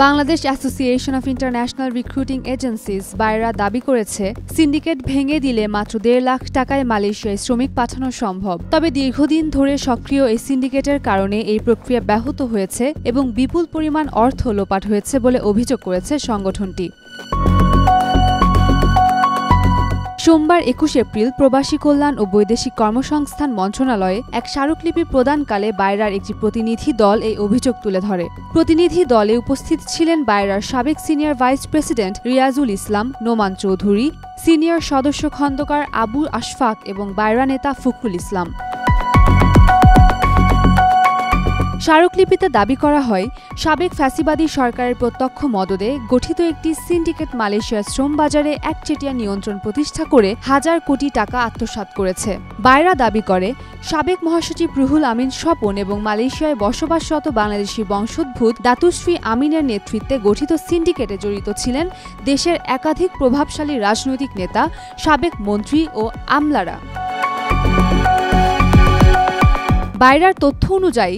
Bangladesh association of international recruiting agencies বাইরা দাবি করেছে, সিন্ডিকেট ভেঙে দিলে মাত্র 1.5 লাখ টাকায় মালয়েশিয়ায় শ্রমিক পাঠানো সম্ভব। তবে দীর্ঘদিন ধরে সক্রিয় এই সিন্ডিকেটের কারণে এই প্রক্রিয়া ব্যাহত হয়েছে এবং বিপুল পরিমাণ অর্থ লোপাট হয়েছে বলে অভিযোগ করেছে সংগঠনটি। সোমবার 21 এপ্রিল প্রবাসী কল্যাণ ও বৈদেশিক কর্মসংস্থান মন্ত্রণালয়ে এক স্মারকলিপি প্রদানকালে বাইরার একটি প্রতিনিধি দল এই অভিযোগ তুলে ধরে। প্রতিনিধি দলে উপস্থিত ছিলেন বাইরার সাবেক সিনিয়র ভাইস প্রেসিডেন্ট রিয়াজুল ইসলাম, নোমান চৌধুরী, সিনিয়র সদস্য খন্দকার আবু আশফাক এবং বাইরা নেতা ফখরুল ইসলাম। স্মারকলিপিতে দাবি করা হয়, সাবেক ফ্যাসিবাদী সরকারের প্রত্যক্ষ মদদে গঠিত একটি সিন্ডিকেট মালয়েশিয়ার শ্রম বাজারে একচেটিয়া নিয়ন্ত্রণ প্রতিষ্ঠা করে হাজার কোটি টাকা আত্মসাৎ করেছে। বাইরা দাবি করে, সাবেক মহাসচিব রুহুল আমিন স্বপন এবং মালয়েশিয়ায় বসবাসরত বাংলাদেশি বংশোদ্ভূত দাতুশ্রী আমিনের নেতৃত্বে গঠিত সিন্ডিকেটে জড়িত ছিলেন দেশের একাধিক প্রভাবশালী রাজনৈতিক নেতা, সাবেক মন্ত্রী ও আমলারা। বাইরার তথ্য অনুযায়ী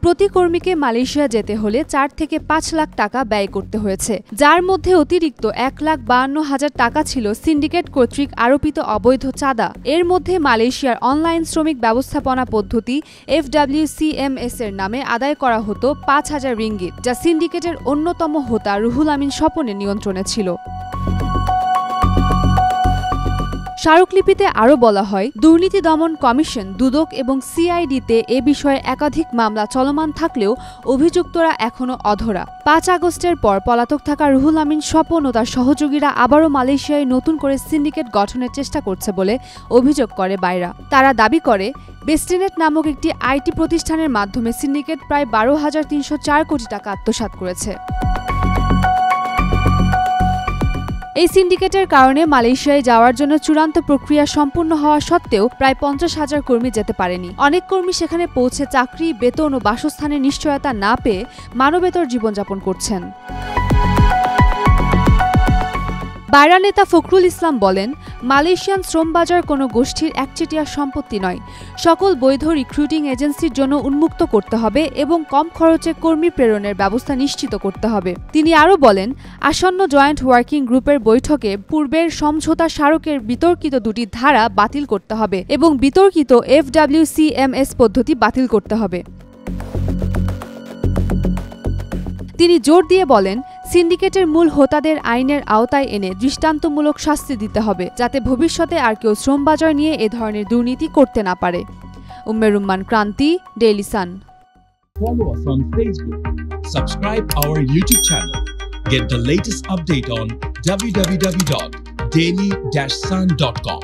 প্রতি কর্মীকে মালয়েশিয়া যেতে হলে 4 থেকে 5 লাখ টাকা ব্যয় করতে হয়েছে, যার মধ্যে অতিরিক্ত 1,52,000 টাকা ছিল সিন্ডিকেট কর্তৃক আরোপিত অবৈধ চাঁদা। এর মধ্যে মালয়েশিয়ার অনলাইন শ্রমিক ব্যবস্থাপনা পদ্ধতি FWCMS এর নামে আদায় করা হতো 5,000 রিঙ্গিত, যা সিন্ডিকেটের অন্যতম হোতা রুহুল আমিন স্বপনের নিয়ন্ত্রণে ছিল। স্মারকলিপিতে আরও বলা হয়, দুর্নীতি দমন কমিশন, দুদক এবং CID-তে এ বিষয়ে একাধিক মামলা চলমান থাকলেও অভিযুক্তরা এখনও অধরা। 5 আগস্টের পর পলাতক থাকা রুহুল আমিন স্বপন ও তার সহযোগীরা আবারও মালয়েশিয়ায় নতুন করে সিন্ডিকেট গঠনের চেষ্টা করছে বলে অভিযোগ করে বাইরা। তারা দাবি করে, বেস্টিনেট নামক একটি IT প্রতিষ্ঠানের মাধ্যমে সিন্ডিকেট প্রায় 12,304 কোটি টাকা আত্মসাৎ করেছে। এই সিন্ডিকেটের কারণে মালয়েশিয়ায় যাওয়ার জন্য চূড়ান্ত প্রক্রিয়া সম্পূর্ণ হওয়া সত্ত্বেও প্রায় 50,000 কর্মী যেতে পারেনি। অনেক কর্মী সেখানে পৌঁছে চাকরি, বেতন ও বাসস্থানের নিশ্চয়তা না পেয়ে মানবেতর জীবনযাপন করছেন। বাইরা নেতা ফখরুল ইসলাম বলেন, মালয়েশিয়ান শ্রম বাজার কোনো গোষ্ঠীর একচেটিয়া সম্পত্তি নয়। সকল বৈধ রিক্রুটিং এজেন্সির জন্য উন্মুক্ত করতে হবে এবং কম খরচে কর্মী প্রেরণের ব্যবস্থা নিশ্চিত করতে হবে। তিনি আরও বলেন, আসন্ন জয়েন্ট ওয়ার্কিং গ্রুপের বৈঠকে পূর্বের সমঝোতা স্মারকের বিতর্কিত 2টি ধারা বাতিল করতে হবে এবং বিতর্কিত FWCMS পদ্ধতি বাতিল করতে হবে। তিনি জোর দিয়ে বলেন, সিন্ডিকেটের মূল হোতাদের আইনের আওতায় এনে দৃষ্টান্তমূলক শাস্তি দিতে হবে, যাতে ভবিষ্যতে আর কেউ শ্রমবাজার নিয়ে এ ধরনের দুর্নীতি করতে না পারে। উম্মেরুম্মান Kranti, Daily Sun. Follow us on Facebook. Subscribe our YouTube channel. Get the latest update on www.daily-sun.com.